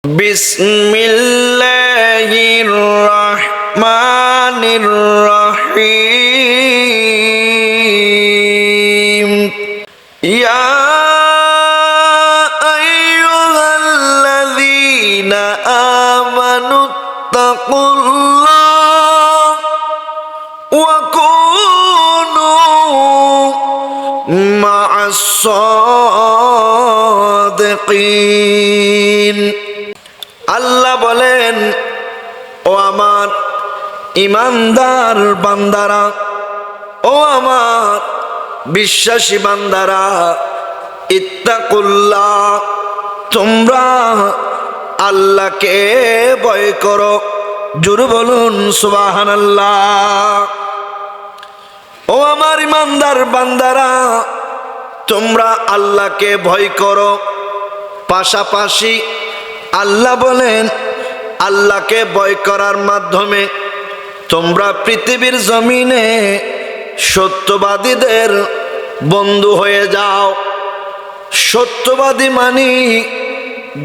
বিসমিল্লাহির রহমানির রহিম। ইয়া আইয়ুহাল্লাযীনা আমানুত্তাকুল্লাহ ওয়া কুনু মা'আস সাদিকিন। আল্লাহ বলেন, ও আমার ইমানদার বান্দারা, ও আমার বিশ্বাসী বান্দারা, ইত্তাকুল্লাহ, তোমরা আল্লাহকে ভয় করো। জোরে বলুন সুবহানাল্লাহ। ও আমার ইমানদার বান্দারা, তোমরা আল্লাহকে ভয় করো। পাশাপাশি আল্লাহ বলেন, আল্লাহকে ভয় করার মাধ্যমে তোমরা পৃথিবীর জমিনে সত্যবাদীদের বন্ধু হয়ে যাও। সত্যবাদী মানি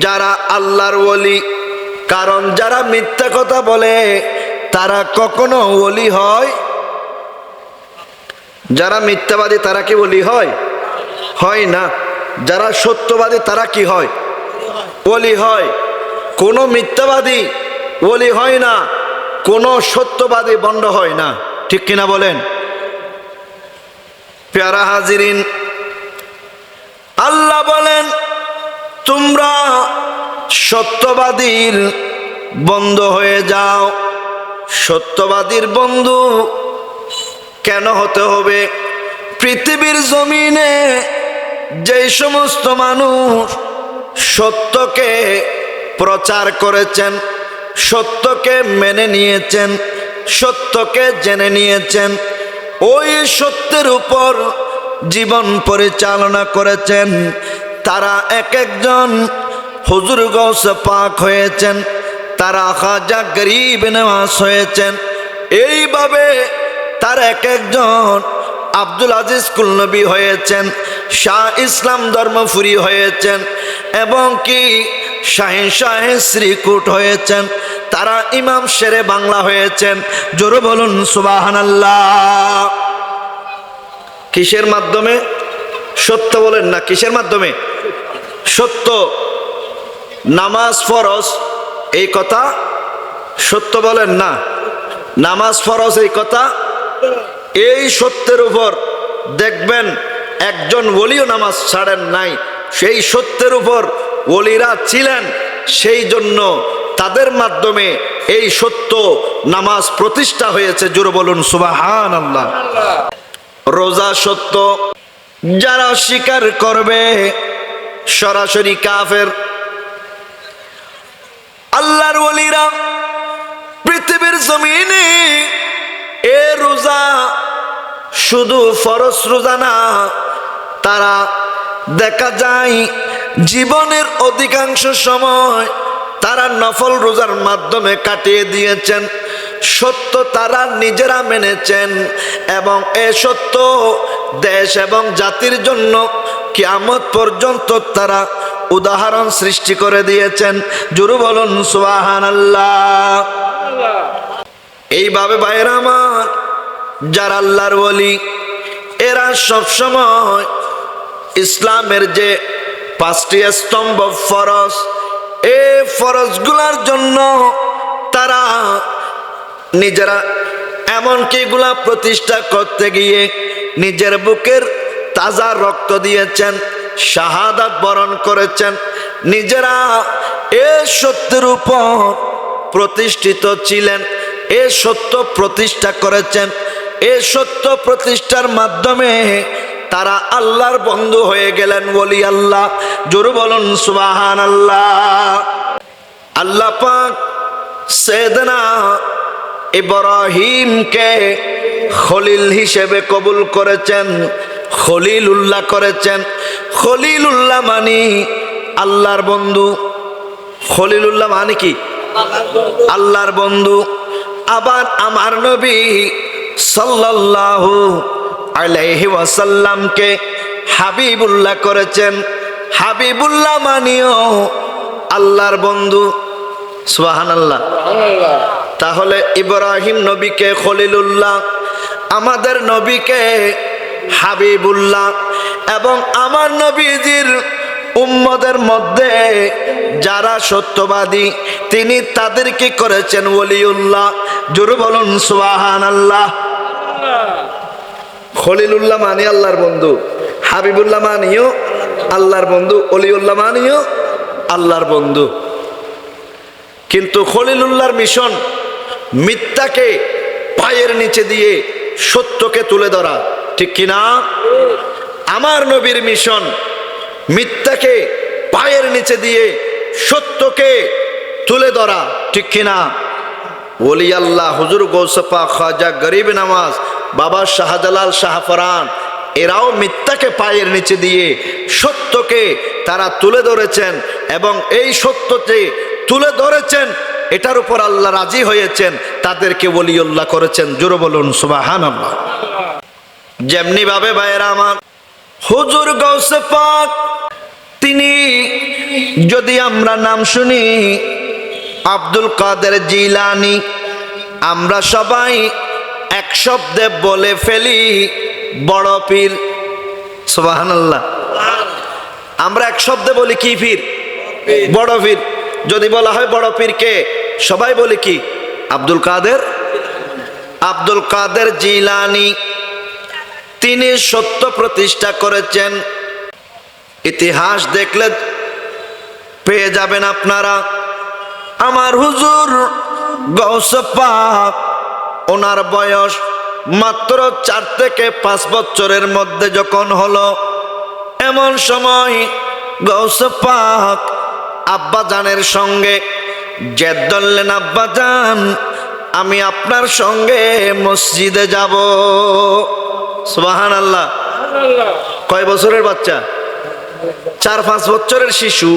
যারা আল্লাহর ওলি। কারণ যারা মিথ্যা কথা বলে তারা কখনো ওলি হয়? যারা মিথ্যাবাদী তারা কি ওলি হয়? হয় না। যারা সত্যবাদী তারা কি হয়? ওলি হয়। কোনো মিথ্যাবাদী ওলি হয় না, কোনো সত্যবাদী বন্ড হয় না। ঠিক কিনা বলেন? প্যারা হাজিরিন, আল্লাহ বলেন তোমরা সত্যবাদীর বন্ধু হয়ে যাও। সত্যবাদীর বন্ধু কেন হতে হবে? পৃথিবীর জমিনে যে সমস্ত মানুষ সত্যকে প্রচার করেছেন, সত্যকে মেনে নিয়েছেন, সত্যকে জেনে নিয়েছেন, ওই সত্যের উপর জীবন পরিচালনা করেছেন, তারা এক একজন হুজুর গৌসে পাক হয়েছেন, তারা খাজা গরিব নওয়াজ হয়েছেন। এইভাবে তার এক একজন আব্দুল আজিজ কুলনবী হয়েছেন, শাহ ইসলাম ধর্মপুরী হয়েছেন, এবং কি শাহিন শাহে শ্রীকুট হয়েছেন, তারা ইমাম শেরে বাংলা হয়েছেন। জোরে বলুন সুবহানাল্লাহ। কিসের মাধ্যমে? সত্য বলেন না, কিসের মাধ্যমে? সত্য। নামাজ ফরজ এই কথা সত্য বলেন না, নামাজ ফরজ এই কথা। এই সত্যের উপর দেখবেন একজন ওলিও নামাজ ছাড়েন নাই। সেই সত্যের উপর ওলিরা ছিলেন, সেই জন্য তাদের মাধ্যমে এই সত্য নামাজ প্রতিষ্ঠা হয়েছে। জোরে বলুন সুবহানাল্লাহ। রোজা সত্য, যারা অস্বীকার করবে সরাসরি কাফের। আল্লাহর ওলিরা পৃথিবীর জমিনে এ রোজা শুধু ফরজ রোজা না, তারা দেখা যায় জীবনের অধিকাংশ সময় তারা নফল রোজার মাধ্যমে কাটিয়ে দিয়েছেন। সত্য তারা নিজেরা মেনেছেন এবং এ সত্য দেশ এবং জাতির জন্য কিয়ামত পর্যন্ত তারা উদাহরণ সৃষ্টি করে দিয়েছেন। জোরে বলুন সুবহানাল্লাহ। এইভাবে ভাইরা আমার, যারা আল্লাহর ওলি, এরা সবসময় ইসলামের যে 5টি স্তম্ভ ফরজ, এই ফরজগুলার জন্য তারা নিজেরা এমনকি এগুলা প্রতিষ্ঠা করতে গিয়ে নিজের বুকের তাজা রক্ত দিয়েছেন, শাহাদাত বরণ করেছেন। নিজেরা এ সত্যের উপর প্রতিষ্ঠিত ছিলেন, এ সত্য প্রতিষ্ঠা করেছেন। এ সত্য প্রতিষ্ঠার মাধ্যমে তারা আল্লাহর বন্ধু হয়ে গেলেন, ওলি আল্লাহ। জোরে বলুন সুবহানাল্লাহ। আল্লাহ পাক সাইয়েদনা ইব্রাহিমকে খলিল হিসেবে কবুল করেছেন, খলিলুল্লাহ করেছেন। খলিলুল্লাহ মানে আল্লাহর বন্ধু। খলিলুল্লাহ মানে কি? আল্লাহর বন্ধু। আবার আমার নবী সাল্লাল্লাহু আলাইহি ওয়াসাল্লামকে হাবিবুল্লাহ করেছেন। হাবিবুল্লাহ মানিও আল্লাহর বন্ধু। সুবহানাল্লাহ। তাহলে ইব্রাহিম নবীকে খলিলুল্লাহ, আমাদের নবীকে হাবিবুল্লাহ, এবং আমার নবীজির উম্মতের মধ্যে যারা সত্যবাদী তিনি তাদেরকে করেছেন ওলিউল্লাহ। জোরে বলুন সুবহানাল্লাহ। খলিলুল্লাহ মানে আল্লাহর বন্ধু, হাবিবুল্লাহ মানিও আল্লাহর বন্ধু, ওলিউল্লাহ মানিও আল্লাহর বন্ধু। কিন্তু খলিলুল্লাহর মিশন মিথ্যাকে পায়ের নিচে দিয়ে সত্যকে তুলে ধরা, ঠিক কিনা? আমার নবীর মিশন মিথ্যাকে পায়ের নিচে দিয়ে সত্যকে তুলে ধরা, ঠিক কিনা? ওলি আল্লাহ হুজুর গৌসে পাক খাজা গরিব নওয়াজ, বাবা শাহজালাল শাহফরান, এরাও মিথ্যাকে পায়ের নিচে দিয়ে সত্যকে তারা তুলে ধরেছেন, এবং এই সত্যকে তুলে ধরেছেন, এটার উপর আল্লাহ রাজি হয়েছেন, তাদেরকে ওলিউল্লাহ করেছেন। জোরে বলুন সুবহানাল্লাহ। যেমনি ভাবে ভাইয়েরা আমার, হুজুর গৌসে পাক তিনি যদি আমরা নাম শুনি আব্দুল কাদের জিলানী, আমরা সবাই এক শব্দে বলে ফেলি বড় পীর। সুবহানাল্লাহ। আমরা এক শব্দে বলি কি পীর? বড় পীর। যদি বলা হয় বড় পীরকে, সবাই বলি কি? আব্দুল কাদের। আব্দুল কাদের জিলানী তিনি সত্য প্রতিষ্ঠা করেছেন। ইতিহাস দেখলে পেয়ে যাবেন আপনারা। আমার হুজুর গৌসে পাক, ওনার বয়স মাত্র 4 থেকে 5 বছরের মধ্যে যখন হলো, এমন সময় গৌসে পাক আব্বা জানের সঙ্গে জেদ ধরলেন, আব্বা জান আমি আপনার সঙ্গে মসজিদে যাব। সুবহানাল্লাহ। কয় বছরের বাচ্চা? 4-5 বছরের শিশু।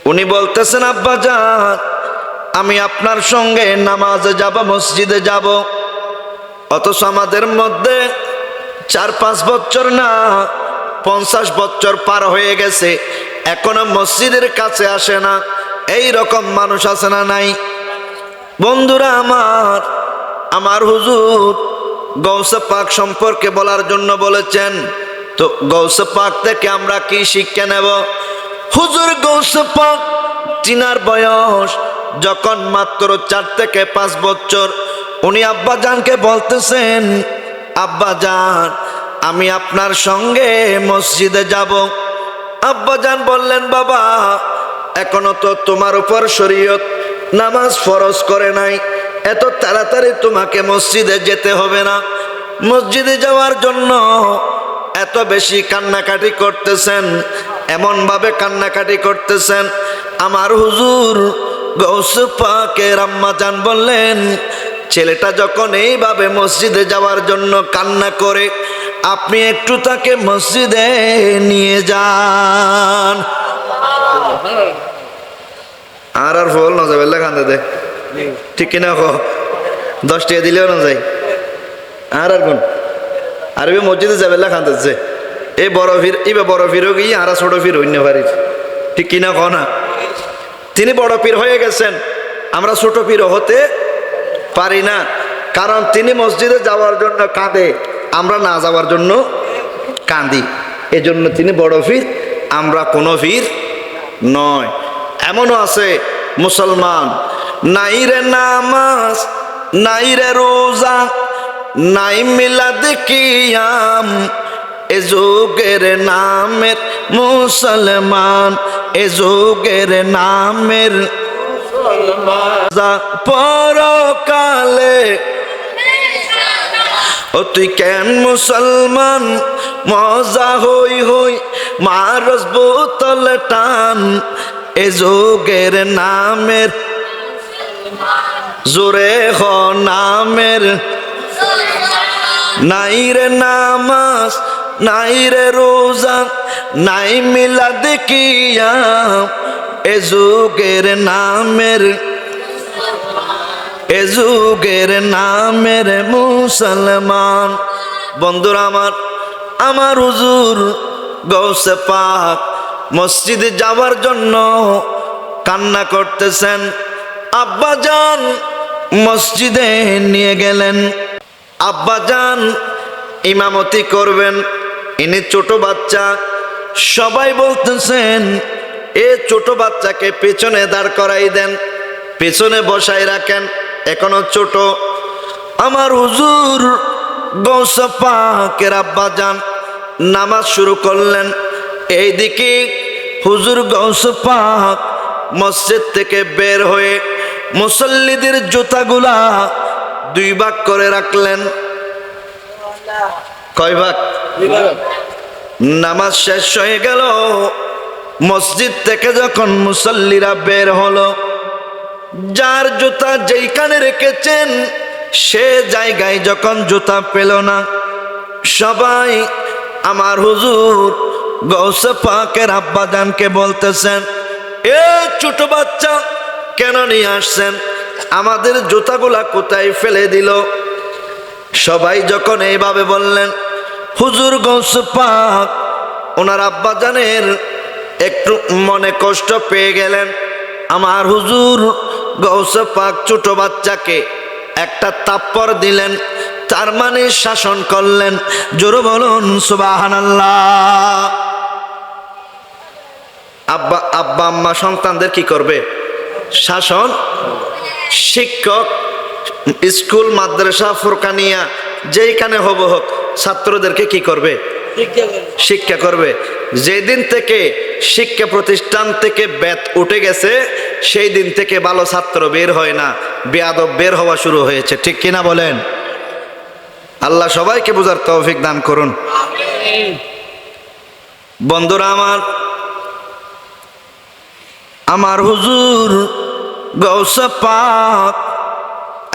উনি বলতেছেন, আব্বা জান আমি আপনার সঙ্গে নামাজে যাব, মসজিদে যাব। অথচ আমাদের মধ্যে 4-5 বছর না 50 বছর পার হয়ে গেছে, এখনো মসজিদের কাছে আসে না। এই রকম মানুষ আছে না নাই? বন্ধুরা আমার, আমার হুজুর গৌসে পাক সম্পর্কে বলার জন্য বলেছেন। তো গৌসে পাক থেকে আমরা কি শিক্ষা নেব? হুজুর গৌসে পাক তিনার বয়স যখন মাত্র 4 থেকে 5 বছর, উনি আব্বা জানকে বলতেছেন, আব্বা জান আমি আপনার সঙ্গে মসজিদে যাব। আব্বা জান বললেন, বাবা এখনো তো তোমার উপর শরীয়ত নামাজ ফরজ করে নাই, এত তাড়াতাড়ি তোমাকে মসজিদে যেতে হবে না। মসজিদে যাওয়ার জন্য এত বেশি কান্নাকাটি করতেছেন, এমন ভাবে কান্নাকাটি করতেছেন। আমার হুজুর গৌসে পাকের আম্মা জান বললেন, ছেলেটা যখন এইভাবে মসজিদে যাওয়ার জন্য কান্না করে, আপনি একটু তাকে মসজিদে নিয়ে যান। আর ফল না যাবে কান্দে দে, ঠিক কিনা? 10 টাকা দিলেও না যায়। আর কোন আরবি মসজিদে যাবে কান্দেছে, এই বড় ভিড়, এবার বড় ভিড়ও গিয়ে আর ছোট ভিড় হইতে পারি, ঠিক কিনা? না, তিনি বড় পীর হয়ে গেছেন, আমরা ছোট পীর হতে পারি না। কারণ তিনি মসজিদে যাওয়ার জন্য কাঁদে, আমরা না যাওয়ার জন্য কাঁদি। এজন্য তিনি বড় পীর, আমরা কোনো পীর নয়। এমনও আছে মুসলমান, নাই রে নামাজ, নাই রে রোজা, নাই মিলাদ কিয়াম, এ যুগের নামের মুসলমান, এ যুগের নামের পরকালে। ও তুই কেন মুসলমান মজা হই হই মারস বোতল টান, এ যুগের নামের জোরে হ নামের। নাই রে নামাজ, নাই রে রোজা, নাই মিলাদ কিয়াম, এ যুগের নামের, এ যুগের নামের মুসলমান। বন্ধুরা আমার, আমার হুজুর গৌসে পাক মসজিদে যাওয়ার জন্য কান্না করতেছেন। আব্বাজান মসজিদে নিয়ে গেলেন। আব্বাজান ইমামতি করবেন, ইনি ছোট বাচ্চা। সবাই বলতেছেন এ ছোট বাচ্চাকে পেছনে দাঁড় করাই দেন, পেছনে বসাই রাখেন, এখনো ছোট। আমার হুজুর গৌস পাকের আব্বাজান নামাজ শুরু করলেন। এইদিকে হুজুর গৌস পাক মসজিদ থেকে বের হয়ে মুসল্লিদের জুতাগুলা 2 ভাগ করে রাখলেন। কয় ভাগ? নামাজ শেষ হয়ে গেল। মসজিদ থেকে যখন মুসল্লিরা বের হলো, যার জুতা যেইখানে রেখেছেন সে জায়গায় যখন জুতা পেল না, সবাই আমার হুজুর গৌসে পাকের আব্বাজানকে বলতেছেন, এ ছোট বাচ্চা কেন নিয়ে আসছেন? আমাদের জুতাগুলা কোথায় ফেলে দিল? সবাই যখন এইভাবে বললেন, হুজুর গৌসে পাক ওনার আব্বাজানের একটু মনে কষ্ট পেয়ে গেলেন। আমার হুজুর গৌসে পাক ছোট বাচ্চাকে একটা থাপ্পড় দিলেন, তার মানে শাসন করলেন। জোরে বলুন সুবহানাল্লাহ। আব্বা আম্মা সন্তানদের কি করবে? শাসন। শিক্ষক স্কুল মাদ্রাসা ফুরকানিয়া যেইখানে হব হোক ছাত্রদেরকে কি করবে? শিক্ষা করবে। যেদিন থেকে শিক্ষা প্রতিষ্ঠান থেকে বেত উঠে গেছে সেই দিন থেকে ভালো ছাত্র বের হয় না, বেয়াদব বের হওয়া শুরু হয়েছে। ঠিক কিনা বলেন? আল্লাহ সবাইকে বুঝার তৌফিক দান করুন। বন্ধুরা আমার হুজুর গৌসে পাক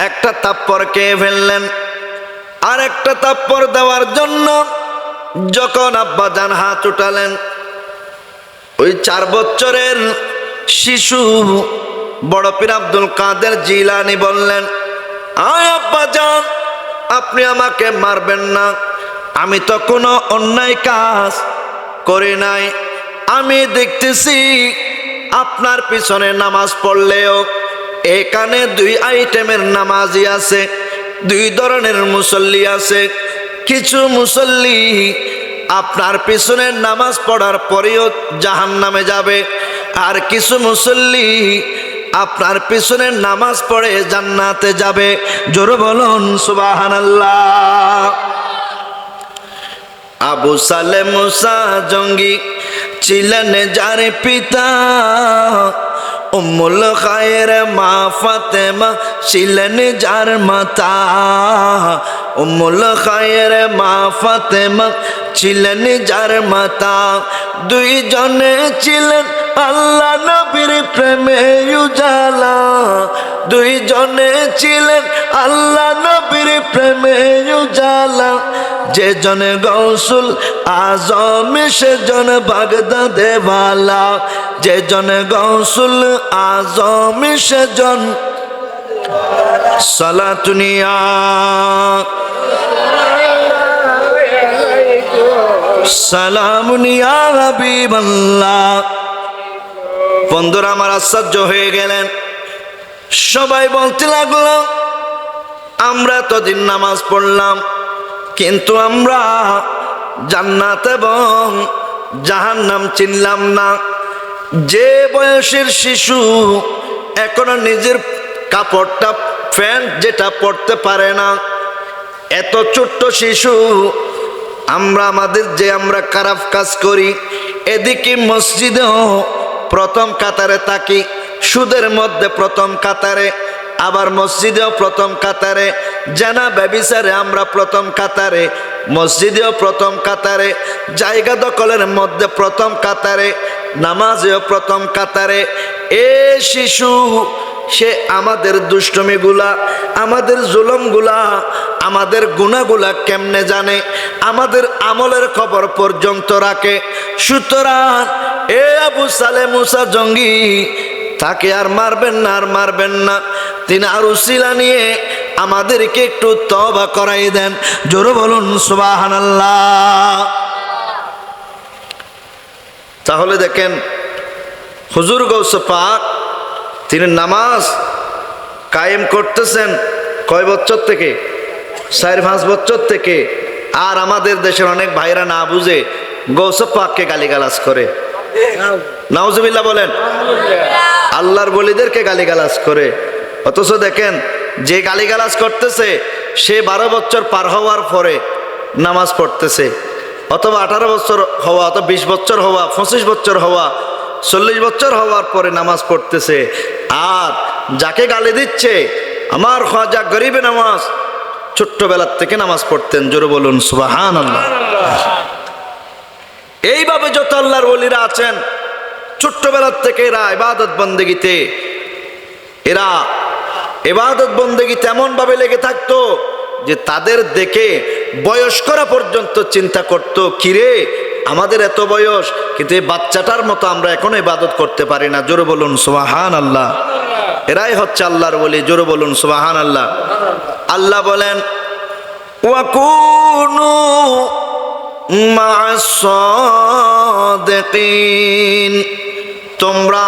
একটা থাপ্পড় খেয়ে ফেললেন। আর একটা থাপ্পড় দেওয়ার জন্য যখন আব্বাজান হাত উঠালেন, ওই 4 বছরের শিশু বড় পীর আব্দুল কাদের জিলানী বললেন, আয় আব্বাজান আপনি আমাকে মারবেন না, আমি তো কোনো অন্যায় কাজ করি নাই। আমি দেখতেছি আপনার পিছনে নামাজ পড়লেও এখানে 2 আইটেমের নামাজি আছে, 2 ধরনের মুসল্লি আছে। কিছু মুসল্লি আপনার পিছনে নামাজ পড়ার পরেও জাহান্নামে যাবে, আর কিছু মুসল্লি আপনার পিছনে নামাজ পড়ে জান্নাতে যাবে। জোরে বলুন সুবহানাল্লাহ। আবু সালেহ মুসা জঙ্গি ছিলেন যার পিতা, উম্মুল খায়ের মা ফাতেমা ছিলেন যার মাতা। উম্মুল খায়ের মা ফাতেমা ছিলেন যার মাতা। 2 জনে ছিলেন আল্লাহ নবীর প্রেমে উজালা। 2 জনে ছিলেন আল্লাহ নবীর প্রেমে উজালা। যে জনে গৌসুল আজম সে জন বাগদাদে वाला। যে জনে গৌসুল আজম সে জন সালাতুনিয়া সালামুনিয়া হাবিবাল্লাহ। বন্ধুরা আমার আশ্চর্য হয়ে গেলেন। সবাই বলতে লাগলো, আমরা তো দিন নামাজ পড়লাম কিন্তু আমরা জান্নাত এবং জাহান্নাম চিনলাম না। যে বয়সের শিশু এখনো নিজের কাপড়টা প্যান্ট যেটা পরতে পারে না, এত ছোট্ট শিশু আমরা আমরা খারাপ কাজ করি। এদিকে মসজিদেও প্রথম কাতারে থাকি, সুদের মধ্যে প্রথম কাতারে, আবার মসজিদেও প্রথম কাতারে, জানা ব্যভিচারে আমরা প্রথম কাতারে, মসজিদেও প্রথম কাতারে, জায়গা দখলের মধ্যে প্রথম কাতারে, নামাজেও প্রথম কাতারে। এ শিশু সে আমাদের দুষ্টমিগুলা, আমাদের জুলুমগুলা, আমাদের গুনাহগুলা কেমনে জানে, আমাদের আমলের খবর পর্যন্ত রাখে। সুতরাং এ আবু সালেহ মুসা জঙ্গি তাকে আর মারবেন না, আর মারবেন না। তিনি আর উসিলা নিয়ে আমাদেরকে একটু তওবা করাই দেন। জোরে বলুন সুবহানাল্লাহ। তাহলে দেখেন হুজুর গৌসে পাক তিনি নামাজ কায়েম করতেছেন কয় বছর থেকে? 4-5 বছর থেকে। আর আমাদের দেশের অনেক ভাইরা না বুঝে গৌসে পাককে গালিগালাজ করে। নাউজুবিল্লাহ বলেন। আল্লাহর বলিদেরকে গালিগালাজ করে। অথচ দেখেন যে গালিগালাজ করতেছে সে 12 বছর পার হওয়ার পরে নামাজ পড়তেছে, অথবা 18 বছর হওয়া, অথবা 20 বছর হওয়া, 25 বছর হওয়া, 40 বছর হওয়ার পরে নামাজ পড়তেছে। আর যাকে গালি দিচ্ছে আমার খাজা গরিবে নামাজ ছোট্টবেলার থেকে নামাজ পড়তেন। জোরে বলুন সুবহানাল্লাহ। এইভাবে যত আল্লাহর ওলিরা আছেন ছোট্টবেলার থেকে এরা ইবাদত বন্দেগীতে এমন ভাবে লেগে থাকতো যে তাদের দেখে বয়স্করা পর্যন্ত চিন্তা করত, কিরে আমাদের এত বয়স কিন্তু এই বাচ্চাটার মতো আমরা এখনো ইবাদত করতে পারি না। জোরে বলুন সুবহানাল্লাহ। এরাই হচ্ছে আল্লাহর ওলি। জোরে বলুন সুবহানাল্লাহ। আল্লাহ বলেন ওয়াকুনু মা'আস সাদিকিন, তোমরা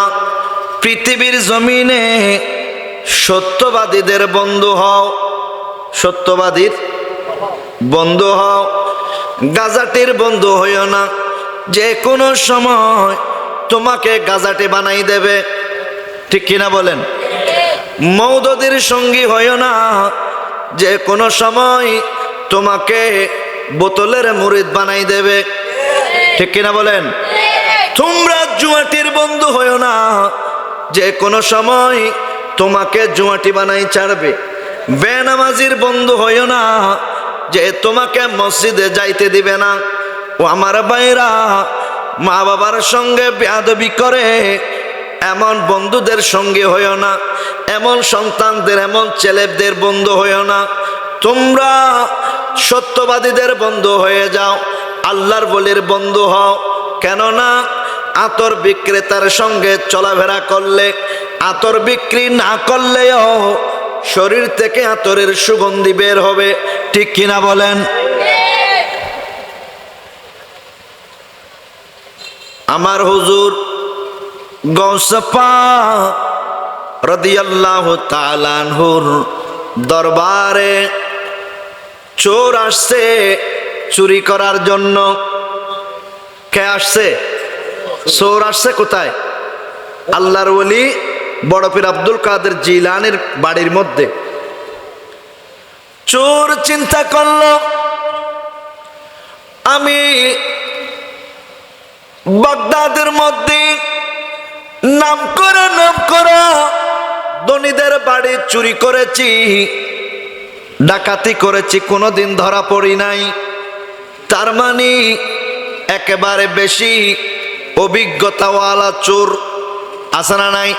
পৃথিবীর জমিনে সত্যবাদীদের বন্ধু হও। সত্যবাদীর বন্ধু হও, গাজাটির বন্ধু হইও না। যে কোনো সময় তোমাকে গাজাটি বানাই দেবে, ঠিক কিনা বলেন? মওদুদের সঙ্গী হইও না, যে কোনো সময় তোমাকে বোতলের মুরিদ বানাই দেবে, ঠিক কিনা বলেন? তোমরা জুয়াটির বন্ধু হইও না, যে কোনো সময় তোমাকে জুয়াটি বানাই ছাড়বে। বেনামাজির বন্ধু হইও না, যে তোমাকে মসজিদে যাইতে দিবে না। ও আমার ভাইরা, মা বাবার সঙ্গে বেয়াদবি করে এমন বন্ধুদের সঙ্গে হইও না, এমন সন্তানদের, এমন ছেলেদের বন্ধু হইও না। তোমরা সত্যবাদীদের বন্ধু হয়ে যাও, আল্লাহর বলির বন্ধু হও। কেননা আতর বিক্রেতার সঙ্গে চলাফেরা করলে, আতর বিক্রি না করলেও শরীর থেকে আতরের সুগন্ধি বের হবে, ঠিক কিনা বলেন? আমার হুজুর গৌসে পাক রাদিয়াল্লাহু তাআলা আনহুর দরবারে চোর আসছে চুরি করার জন্য। কে আসছে? চোর আসছে। কোথায়? আল্লাহর ওলি বড় পীর আব্দুল কাদের জিলানীর বাড়ির মধ্যে। চোর চিন্তা করলো, আমি বাগদাদের মধ্যে নাম করা ধনীদের বাড়ি চুরি করেছি, ডাকাতি করেছি, কোনোদিন ধরা পড়ি নাই। তার মানে একেবারে বেশি অভিজ্ঞতাওয়ালা চোর আছে না নাই?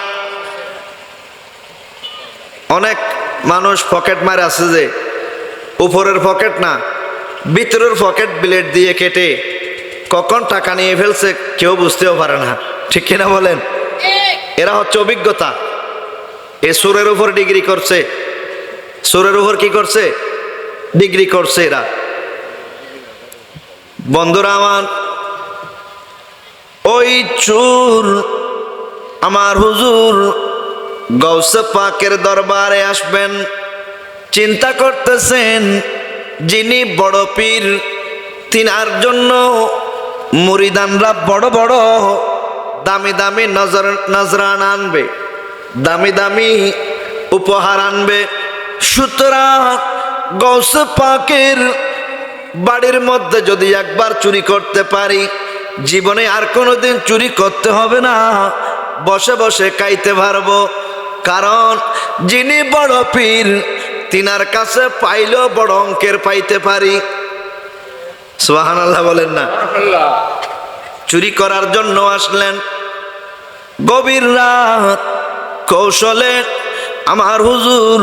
অনেক মানুষ পকেট মারে আছে, যে উপরের পকেট না ভিতরের পকেট ব্লেড দিয়ে কেটে কখন টাকা নিয়ে ফেলছে কেউ বুঝতেও পারে না, ঠিক কিনা বলেন? এরা হচ্ছে অভিজ্ঞতা। এ সুরের উপর ডিগ্রি করছে, সুরের উপর কি করছে? ডিগ্রি করছে এরা। বন্ধুরা আমার, ওই চোর আমার হুজুর গৌসে পাকের দরবারে আসবেন, চিন্তা করতেছেন যিনি বড় পীর তিনার জন্য মুরিদানরা বড় বড় দামি দামি নজরানা আনবে, দামি দামি উপহার আনবে। সুতরাং গৌসে পাকের বাড়ির মধ্যে যদি একবার চুরি করতে পারি, জীবনে আর কোনোদিন চুরি করতে হবে না, বসে বসে খাইতে পারবো। কারণ যিনি বড় পীর তিনার কাছে পাইলেও বড় অঙ্কের পাইতে পারি। সুবহানাল্লাহ বলেন না? চুরি করার জন্য আসলেন। গভীর রাত কৌশলে আমার হুজুর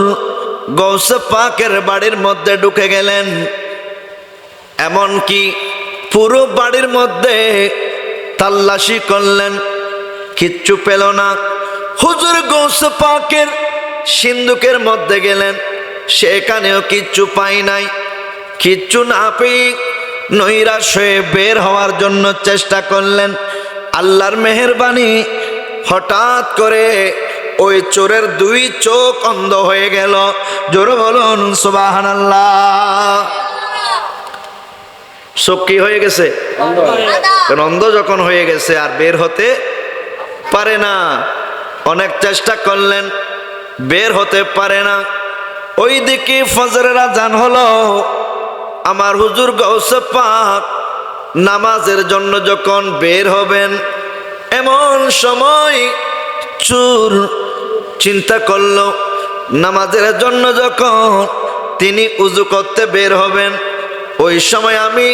গৌসে পাকের বাড়ির মধ্যে ঢুকে গেলেন। এমনকি পুরো বাড়ির মধ্যে তাল্লাশি করলেন, কিচ্ছু পেল না। হুজুর গৌসে পাকের সিন্দুকের মধ্যে গেলেন, সেখানেও কিচ্ছু পাই নাই। কিচ্ছু না পেয়ে নৈরাশ হয়ে বের হওয়ার জন্য চেষ্টা করলেন। আল্লাহর মেহেরবানি, হঠাৎ করে ওই চোরের দুই চোখ অন্ধ হয়ে গেল। জোরে বলুন সুবহানাল্লাহ। চোখ কি হয়ে গেছে? কারণ অন্ধ যখন হয়ে গেছে আর বের হতে পারে না। অনেক চেষ্টা করলেন, বের হতে পারে না। ওই দিকে ফজরের আজান হলো। আমার হুজুর গৌসে পাক নামাজের জন্য যখন বের হবেন, এমন সময় চোর চিন্তা করলো নামাজের জন্য যখন তিনি উজু করতে বের হবেন, ওই সময় আমি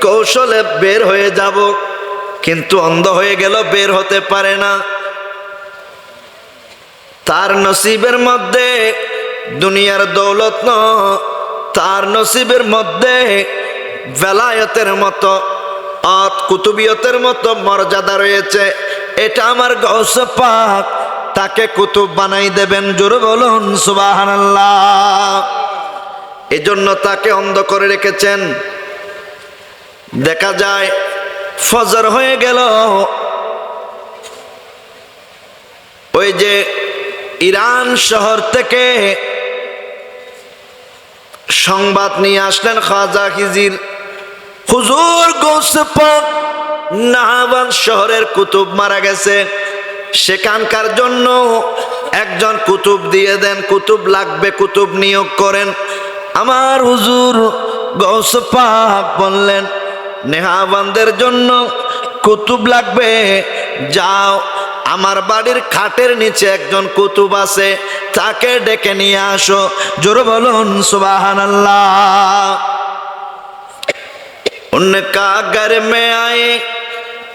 কৌশলে বের হয়ে যাব। কিন্তু অন্ধ হয়ে গেল, বের হতে পারে না। তার নসিবের মধ্যে দুনিয়ার দৌলত ন, তার নসিবের মধ্যে বেলায়েতের মতো কুতুবিয়তের মতো মর্যাদা রয়েছে। এটা আমার গৌসে পাক তাকে কুতুব বানাই দেবেন। জোরে বলুন সুবহানাল্লাহ। এজন্য তাকে অন্ধ করে রেখেছেন। দেখা যায় ফজর হয়ে গেল, ওই যে ইরান শহর থেকে সংবাদ নিয়ে আসলেন খাজা খিজির, হুজুর গৌসে পাক নাহাবান শহরের কুতুব মারা গেছে, সেখানকার জন্য একজন কুতুব দিয়ে দেন, কুতুব লাগবে, কুতুব নিয়োগ করেন। আমার হুজুর গৌসে পাক বললেন, নেহাবানদের জন্য কুতুব লাগবে, যাও আমার বাড়ির খাটের নিচে একজন কুতুব আছে, তাকে ডেকে নিয়ে আসো। জোরে বলুন সুবহানাল্লাহ। उनका घर में आए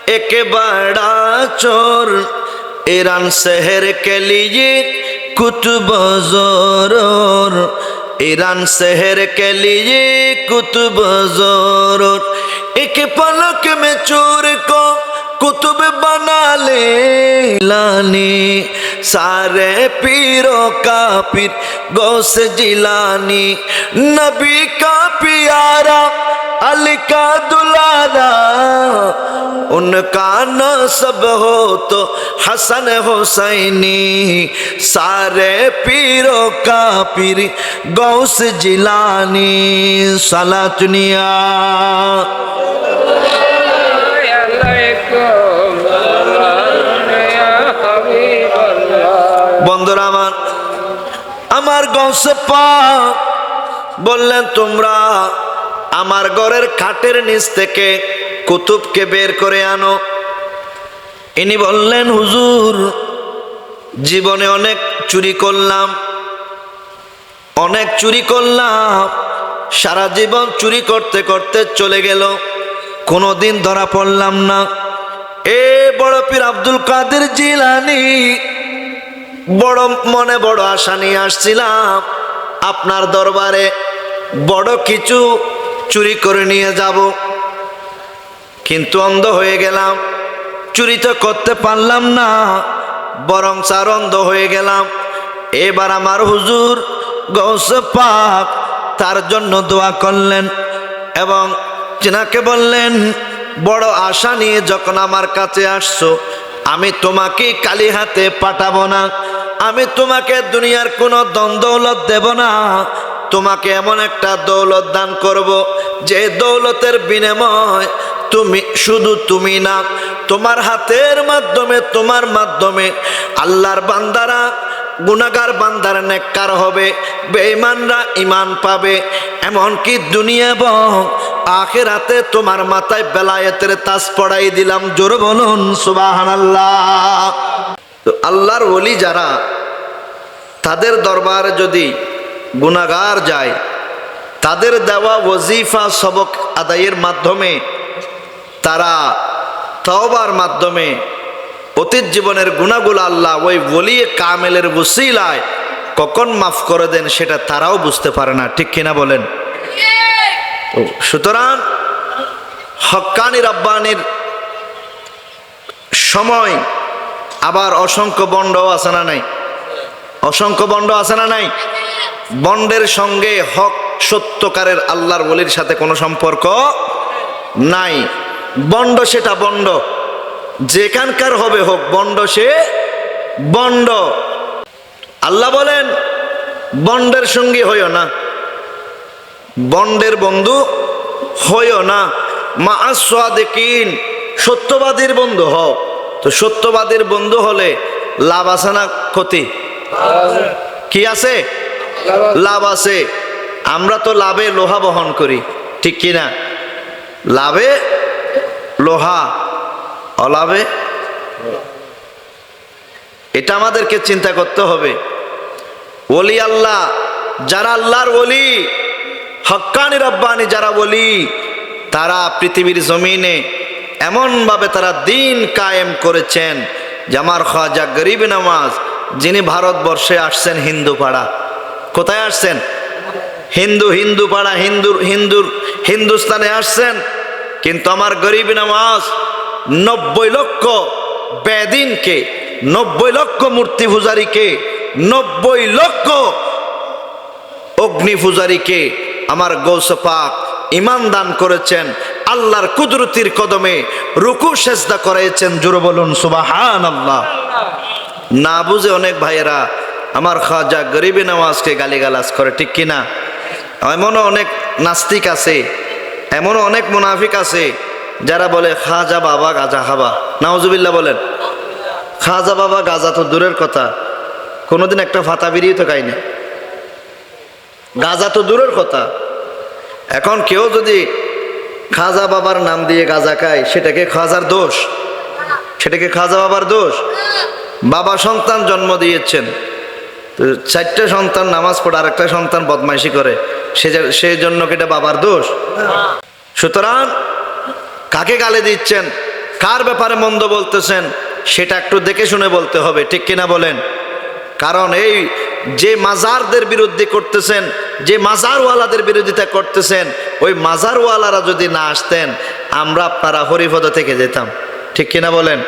एक बड़ा चोर, ईरान शहर के लिए कुतुब ज़रूर, ईरान शहर के लिए कुतुब ज़रूर। एक पलक में चोर को कुतुब बना ले लानी, सारे पीरों का पीर गौस जिलानी, नबी का प्यारा अली का दुलारा, उनका नसब हो तो हसन हुसैनी, सारे पीरों का पीर गौस जिलानी। सलातुनिया বন্ধুরা আমার গৌসে পাক বললেন, তোমরা আমার ঘরের খাটের নিচ থেকে কুতুবকে বের করে আনো। ইনি বললেন, হুজুর জীবনে অনেক চুরি করলাম, অনেক চুরি করলাম, সারা জীবন চুরি করতে করতে চলে গেল, কোনোদিন ধরা পড়লাম না। এ বড় পীর আব্দুল কাদের জিলানী, বড় মনে বড় আশা নিয়ে আসছিলাম আপনার দরবারে, বড় কিছু চুরি করে নিয়ে যাব, কিন্তু অন্ধ হয়ে গেলাম, চুরি তো করতে পারলাম না, বরং চার অন্ধ হয়ে গেলাম। এবার আমার হুজুর গৌসে পাক তার জন্য দোয়া করলেন এবং তিনাকে বললেন, বড় আশা নিয়ে যখন আমার কাছে আসছো, আমি তোমাকে কালি হাতে পাঠাবো না, আমি তোমাকে দুনিয়ার কোনো ধন দৌলত দেব না, তোমাকে এমন একটা দৌলত দান করব যে দৌলতের বিনিময় তুমি শুধু তুমি না, তোমার হাতের মাধ্যমে, তোমার মাধ্যমে আল্লাহর বান্দারা, গুনাহগার বান্দারা নেককার হবে, বেঈমানরা ঈমান পাবে, এমনকি দুনিয়া এবং আখিরাতে তোমার মাথায় বেলায়েতের তাজ পড়াই দিলাম। জোরে বলুন সুবহানাল্লাহ। তো আল্লাহর ওলি যারা, তাদের দরবারে যদি গুনাহগার যায়, তাদের দেওয়া ওয়াজিফা সবক আদায়ের মাধ্যমে, তারা তওবার মাধ্যমে অতীত জীবনের গুনাহগুলো আল্লাহ ওই ওলি কামেলের ওসিলায় কখন মাফ করে দেন সেটা তারাও বুঝতে পারে না, ঠিক কিনা বলেন? তো সুতরাং হক্কানি রাব্বানির সময় আবার অসংখ্য বন্ড আছে না নাই? অসংখ্য বন্ড আছে না নাই? বন্ডের সঙ্গে হক সত্যকারের আল্লাহর ওলির সাথে কোনো সম্পর্ক নাই। বন্ড সেটা বন্ড, যেখানকার হবে হোক বন্ড, সে বন্ড। আল্লাহ বলেন বন্ডের সঙ্গী হইও না, বন্ডের বন্ধু হইও না, মা'আস সাদিকিন, সত্যবাদীর বন্ধু হও। তো সত্যবাদীর বন্ধু হলে লাভ আছে না ক্ষতি? কি আছে? লাভ আছে। আমরা তো লাভে লোহা বহন করি, ঠিক কিনা? লাভে লোহা, অলাভে, এটা আমাদেরকে চিন্তা করতে হবে। ওলি আল্লাহ, যারা আল্লাহর ওলি, হক্কানি রব্বানি যারা ওলি, তারা পৃথিবীর জমিনে এমনভাবে তারা দিন কায়েম করেছেন যে আমার খাজা গরিব নওয়াজ, যিনি ভারতবর্ষে আসছেন হিন্দু পাড়া। কোথায় আসছেন? হিন্দু পাড়া, হিন্দুস্তানে আসছেন। কিন্তু আমার গরিব নওয়াজ 90 লক্ষ বেদিনকে, 90 লক্ষ মূর্তি পূজারীকে, 90 লক্ষ অগ্নি পূজারীকে আমার গৌস পাক ঈমান দান করেছেন। আল্লাহর কুদরতির কদমে রুকু সেজদা করাইছেন। জোরে বলুন সুবহানাল্লাহ। না বুঝে অনেক ভাইয়েরা আমার খাজা গরিব নওয়াজকে গালিগালাজ করে, ঠিক কিনা? এমনও অনেক নাস্তিক আছে, এমনও অনেক মুনাফিক আছে যারা বলে খাজা বাবা গাজা খাবা। নাউজুবিল্লাহ বলেন। খাজা বাবা গাজা তো দূরের কথা, কোনোদিন একটা ফাতা বিড়িয়ে তো খায়নি। গাজা তো দূরের কথা। এখন কেউ যদি খাজা বাবার নাম দিয়ে গাজা খায়, সেটাকে খাজার দোষ? সেটাকে খাজা বাবার দোষ? বাবা সন্তান জন্ম দিয়েছেন, 4টে সন্তান নামাজ পড়ে, আর একটা সন্তান বদমাইশি করে, সেই জন্য কি এটা বাবার দোষ? সুতরাং কাকে গালি দিচ্ছেন, কার ব্যাপারে মন্দ বলতেছেন, সেটা একটু দেখে শুনে বলতে হবে, ঠিক কিনা বলেন? কারণ এই যে মাজারদের বিরুদ্ধে করতেছেন, যে মাজারওয়ালাদের বিরোধিতা করতেছেন, ওই মাজারওয়ালারা যদি না আসতেন, আমরা আপনারা হরিপদ থেকে যেতাম, ঠিক কিনা বলেন?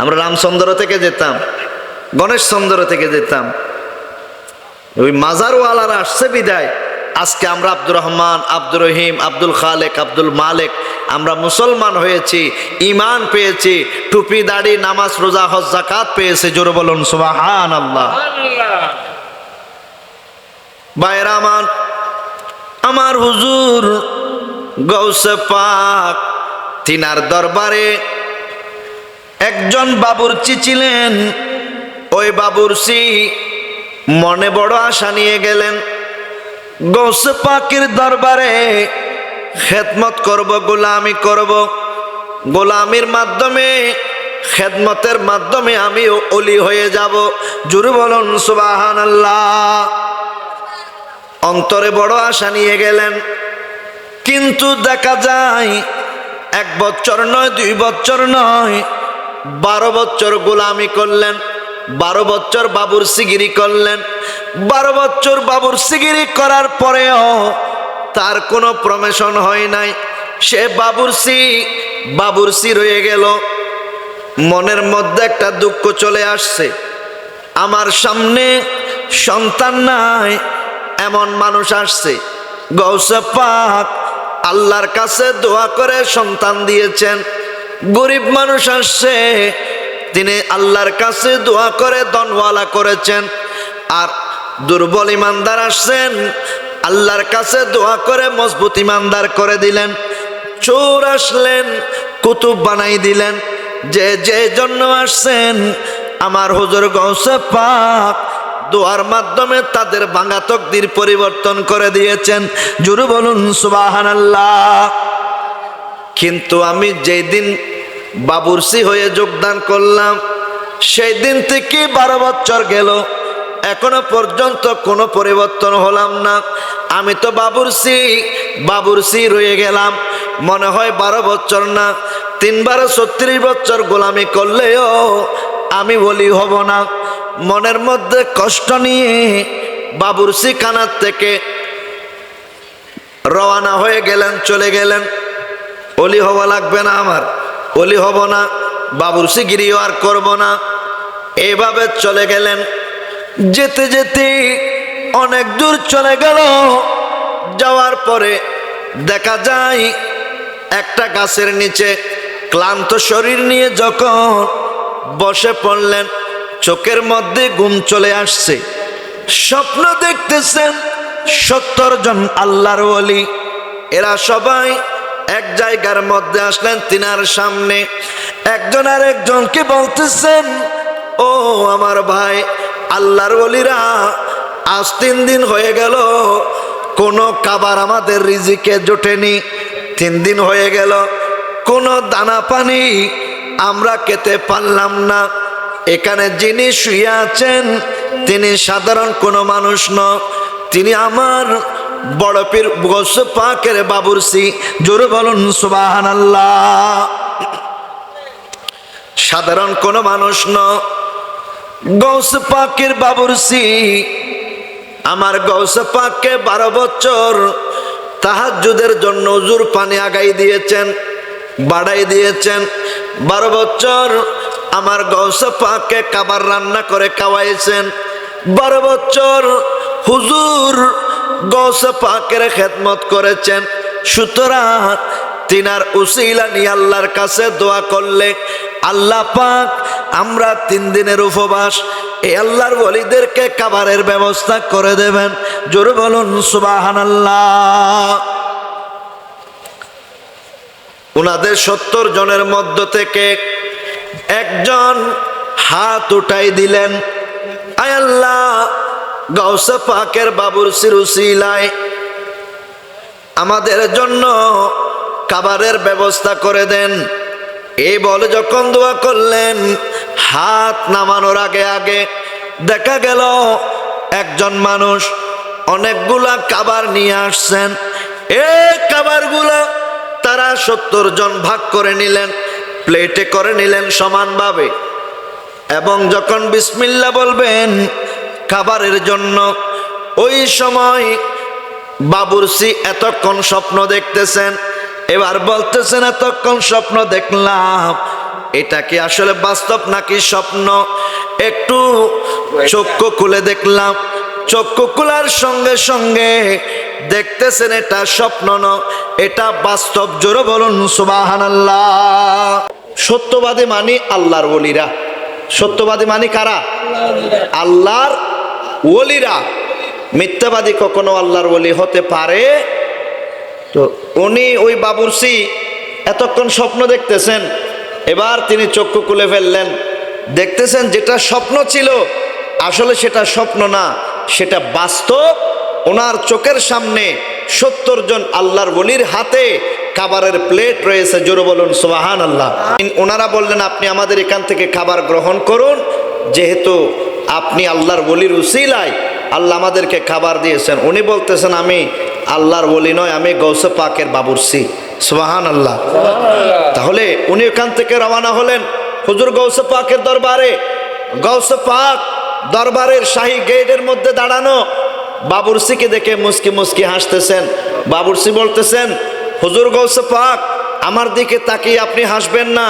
আমরা রামচন্দ্র থেকে যেতাম, গণেশ চন্দ্র থেকে যেতাম। ওই মাজারওয়ালারা আসছে বিদায় আজকে আমরা আব্দুর রহমান, আব্দুর রহিম, আব্দুল খালেক, আব্দুল মালেক, আমরা মুসলমান হয়েছি, ঈমান পেয়েছি, টুপি দাড়ি নামাজ রোজা হজ যাকাত পেয়েছে। জোরে বলুন সুবহানাল্লাহ। ভাইরা আমার হুজুর গৌসে পাক তিনার দরবারে একজন বাবুর্চি ছিলেন। ওই বাবুর্চি মনে বড় আশা নিয়ে গেলেন, গৌসে পাকের দরবারে খেদমত করব, গোলামি করব, গোলামির মাধ্যমে, খেদমতের মাধ্যমে আমি ওলি হয়ে যাব। জোরে বলুন সুবহানাল্লাহ। অন্তরে বড় আশা নিয়ে গেলেন, কিন্তু দেখা যায় 1 বছর নয়, 2 বছর নয়, 12 বছর গোলামি করলেন, 12 বছর বাবুর্চিগিরি করলেন। 12 বছর বাবুর্চিগিরি করার পরেও তার কোনো প্রমোশন হয় নাই। সে বাবুর্চি রয়ে গেল। মনের মধ্যে একটা দুঃখ চলে আসছে, আমার সামনে সন্তান নাই, এমন মানুষ আসছে। গৌসে পাক আল্লাহর কাছে দোয়া করে সন্তান দিয়েছেন। গরিব মানুষ আসছে, তিনি আল্লাহর কাছে দোয়া করে ধনওয়ালা করেছেন। আর দুর্বল ইমানদার আসছেন, আল্লাহর কাছে দোয়া করে মজবুত ইমানদার করে দিলেন। চোর আসলেন, কুতুব বানাই দিলেন। যে জন্য আসছেন আমার হুজুর গৌসে পাক দোয়ার মাধ্যমে তাদের ভাঙা তকদির পরিবর্তন করে দিয়েছেন। জোরে বলুন সুবহানাল্লাহ। কিন্তু আমি যেই দিন বাবুর্চি হয়ে যোগদান করলাম, সেই দিন থেকে 12 বছর গেল, এখনো পর্যন্ত কোনো পরিবর্তন হলাম না। আমি তো বাবুর্চি রয়ে গেলাম। মনে হয় 12 বছর না, 3 36 বছর গোলামি করলেও আমি ওলি হব না। মনের মধ্যে কষ্ট নিয়ে বাবুর্চি খানার থেকে রওনা হয়ে গেলেন, চলে গেলেন। ওলি হওয়া লাগবে না, আমার ওলি হব না, বাবুর্চিগিরিও আর করব না, এইভাবে চলে গেলেন। যেতে যেতে অনেক দূর চলে গেল। যাওয়ার পরে দেখা যায় একটা গাছের নিচে ক্লান্ত শরীর নিয়ে যখন বসে পড়লেন, চোখের মধ্যে ঘুম চলে আসছে, স্বপ্ন দেখতেছেন 70 জন আল্লাহর ওলি। এরা সবাই এক জায়গার মধ্যে আসলেন তিনার সামনে। একজন আর একজনকে বলতেছেন, ও আমার ভাই আল্লাহর ওলিরা, আজ 3 দিন হয়ে গেল কোনো খাবার আমাদের রিজিকে জোটেনি। 3 দিন হয়ে গেল কোনো দানা পানি আমরা খেতে পারলাম না। এখানে যিনি শুয়ে আছেন তিনি সাধারণ কোনো মানুষ নন, তিনি আমার বড় পীর গৌস পাকের বাবুরসি। জোরে বলুন সুবহানাল্লাহ। সাধারণ কোনো মানুষ নন, গৌস পাকের বাবুরসি। আমার গৌস পাককে 12 বছর তাহাজ্জুদের জন্য হুজুর পানি আগাই দিয়েছেন, বাড়াই দিয়েছেন। 12 বছর আমার গৌস পাককে খাবার রান্না করে খাওয়াইছেন। 12 বছর হুজুর গৌস পাকের খেদমত করেছেন। সুতরাং তিনার উসিলা নিয়ে আল্লাহর কাছে দোয়া করলে আল্লাহ পাক আমরা 3 দিনের উপবাস এই আল্লাহর ওলিদেরকে খাবারের ব্যবস্থা করে দেবেন। জোরে বলুন সুবহানাল্লাহ। উনাদের 70 জনের মধ্য থেকে একজন হাত উঠাই দিলেন, আয় আল্লাহ, গৌস পাকের বাবুরসির উসিলায় আমাদের জন্য খাবারের ব্যবস্থা করে দেন। এই বলে যখন দোয়া করলেন, হাত নামানোর আগে আগে দেখা গেল একজন মানুষ অনেকগুলা খাবার নিয়ে আসছেন। এই খাবারগুলা তারা 70 জন ভাগ করে নিলেন, প্লেটে করে নিলেন সমানভাবে। এবং যখন বিসমিল্লাহ বলবেন খাবারের জন্য, ওই সময় বাবুরসি এতক্ষণ স্বপ্ন দেখতেছেন, এবার বলতেছেন এতক্ষণ স্বপ্ন দেখলাম, এটা কি আসলে বাস্তব নাকি স্বপ্ন? একটু চক্ষু খুলে দেখলাম। চক্ষু খোলার সঙ্গে সঙ্গে দেখতেছেন এটা স্বপ্ন নয়, এটা বাস্তব। জোরে বলুন সুবহানাল্লাহ। সত্যবাদী মানি আল্লাহর ওলিরা। সত্যবাদী মানি কারা? আল্লাহর ওলিরা। মিথ্যাবাদী কখনো আল্লাহর ওলি হতে পারে? তো উনি ওই বাবুরসি এতক্ষণ স্বপ্ন দেখতেছেন, এবার তিনি চক্ষু খুলে ফেললেন। দেখতেছেন যেটা স্বপ্ন ছিল আসলে সেটা স্বপ্ন না, সেটা বাস্তব। ওনার চোখের সামনে 70 জন আল্লাহর ওলির হাতে খাবারের প্লেট রয়েছে। জোরে বলুন সুবহানাল্লাহ। ওনারা বললেন, আপনি আমাদের এখান থেকে খাবার গ্রহণ করুন, যেহেতু আপনি আল্লাহর ওলির উসিলায় আল্লাহ আমাদেরকে খাবার দিয়েছেন। উনি বলতেছেন, আমি আল্লাহর ওলি নয়, আমি গৌসে পাকের বাবুরসি। সুবহানাল্লাহ। তাহলে উনি ওখান থেকে রওনা হলেন হুজুর গৌসে পাকের দরবারে। গৌসে পাক দরবারের শাহী গেটের মধ্যে দাঁড়ানো। বাবুরসিকে দেখে মুস্কি মুস্কি হাসতেছেন। বাবুরসি বলতেছেন, হুজুর গৌসে পাক, আমার দিকে তাকিয়ে আপনি হাসবেন না,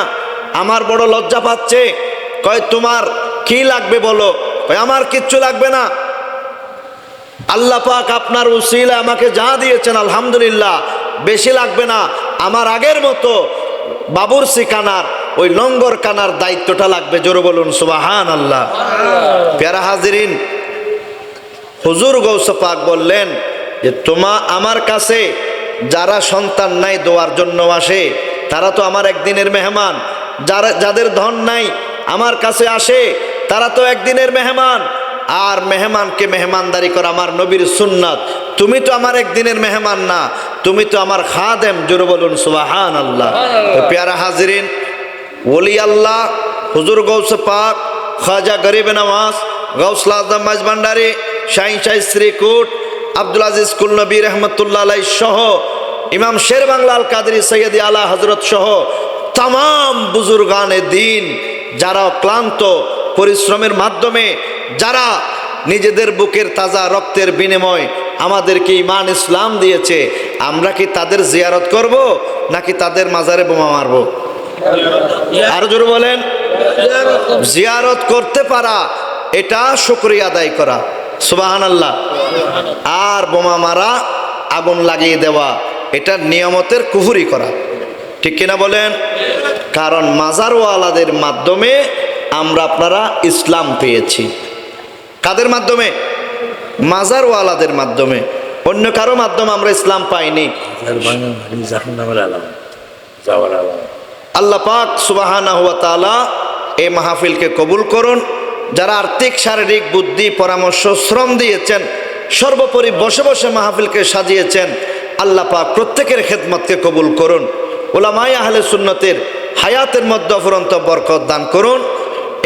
আমার বড় লজ্জা পাচ্ছে। কয়, তোমার কি লাগবে বলো? কয়, আমার কিচ্ছু লাগবে না, আল্লাহ পাক আপনার উসিলা আমাকে যা দিয়েছেন আলহামদুলিল্লাহ, বেশি লাগবে না, আমার আগের মতো বাবুরসি কানার ওই লঙ্গর কানার দায়িত্বটা লাগবে। জোরে বলুন সুবহানাল্লাহ। প্যারা হাজিরিন, হুজুর গৌসে পাক বললেন যে আমার কাছে যারা সন্তান নাই দোয়ার জন্য আসে তারা তো আমার একদিনের মেহমান, যাদের ধন নাই আমার কাছে আসে তারা তো একদিনের মেহমান। আর মেহমানকে মেহমানদারি করা আমার নবীর সুন্নাত। তুমি তো আমার একদিনের মেহমান না, তুমি তো আমার খাদেম। জোরে বলুন সুবহানাল্লাহ। প্যারা হাজিরিন, ওলি আল্লাহ হুজুর গৌসে পাক খাজা গরিব নওয়াজ গৌসুল আজম মাঝভান্ডারী শাহিন শাহ শ্রীকুট আব্দুল আজিজ কুল নবী রহমতুল্লাহ আলাইহি সহ ইমাম শের বাংলা আল কাদরি সৈয়দ আলা হজরত সহ তাম বুজুর্গানে দিন যারা ক্লান্ত পরিশ্রমের মাধ্যমে যারা নিজেদের বুকের তাজা রক্তের বিনিময় আমাদেরকে ঈমান ইসলাম দিয়েছে, আমরা কি তাদের জিয়ারত করব নাকি তাদের মাজারে বোমা মারব? আর জোরে বলেন। জিয়ারত করতে পারা এটা শুকরিয়া আদায় করা। সুবহানাল্লাহ। আর বোমা মারা, আগুন লাগিয়ে দেওয়া, এটা নিয়ামতের কুফরি করা। ঠিক কিনা বলেন? কারণ মাজারওয়ালাদের মাধ্যমে আমরা আপনারা ইসলাম পেয়েছি। কাদের মাধ্যমে? মাজারওয়ালাদের মাধ্যমে, অন্য কারো মাধ্যমে আমরা ইসলাম পাইনি। আল্লাহ পাক সুবহানাহু ওয়া তাআলা এই মাহফিলকে কবুল করুন। যারা আর্থিক, শারীরিক, বুদ্ধি, পরামর্শ, শ্রম দিয়েছেন, সর্বোপরি বসে বসে মাহফিলকে সাজিয়েছেন, আল্লাহ পাক প্রত্যেকের খেদমতকে কবুল করুন। উলামায়ে আহলে সুন্নতের হায়াতের মধ্যে অফুরন্ত বরকত দান করুন।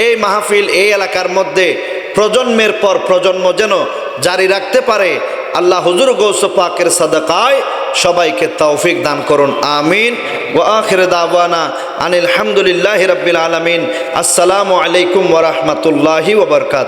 এই মাহফিল এই এলাকার মধ্যে প্রজন্মের পর প্রজন্ম যেন জারি রাখতে পারে, আল্লাহ হুজুর গৌস পাকের সাদাকায় সবাইকে তৌফিক দান করুন। আমিন। ওয়া আখির দাওয়ানা আনিল হামদুলিল্লাহি রাব্বিল আলামিন। আসসালামু আলাইকুম ওয়া রাহমাতুল্লাহি ওয়া বারাকাতুহু।